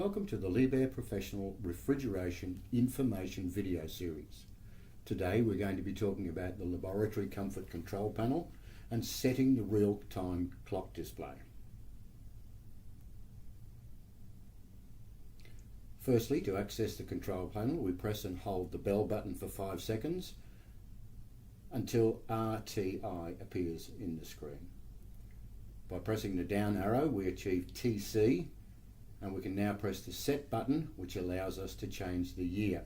Welcome to the Liebherr Professional Refrigeration Information video series. Today we're going to be talking about the laboratory comfort control panel and setting the real-time clock display. Firstly, to access the control panel, we press and hold the bell button for 5 seconds until RTI appears in the screen. By pressing the down arrow, we achieve TC, and we can now press the set button, which allows us to change the year.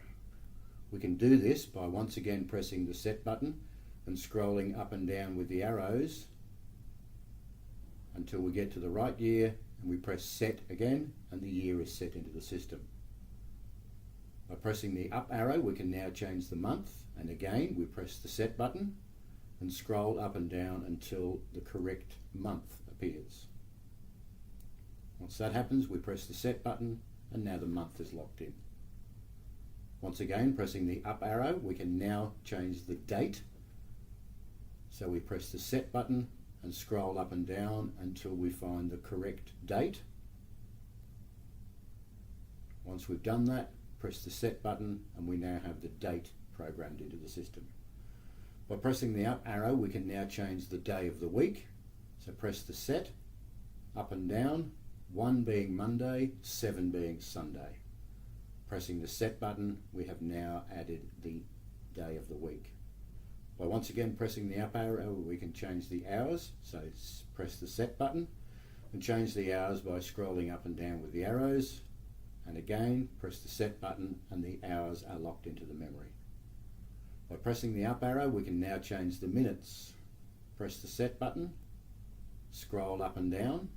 We can do this by once again pressing the set button and scrolling up and down with the arrows until we get to the right year, and we press set again and the year is set into the system. By pressing the up arrow, we can now change the month, and again we press the set button and scroll up and down until the correct month appears. Once that happens, we press the set button and now the month is locked in. Once again, pressing the up arrow, we can now change the date. So we press the set button and scroll up and down until we find the correct date. Once we've done that, press the set button and we now have the date programmed into the system. By pressing the up arrow, we can now change the day of the week. So press the set, up and down, 1 being Monday, 7 being Sunday. Pressing the set button, we have now added the day of the week. By once again pressing the up arrow, we can change the hours. So press the set button and change the hours by scrolling up and down with the arrows. And again, press the set button and the hours are locked into the memory. By pressing the up arrow, we can now change the minutes. Press the set button, scroll up and down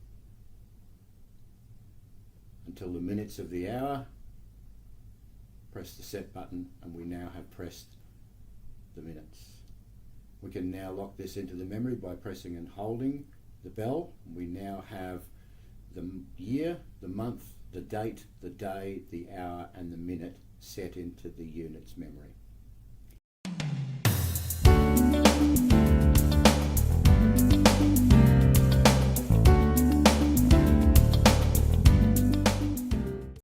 until the minutes of the hour, press the set button and we now have pressed the minutes. We can now lock this into the memory by pressing and holding the bell. We now have the year, the month, the date, the day, the hour and the minute set into the unit's memory.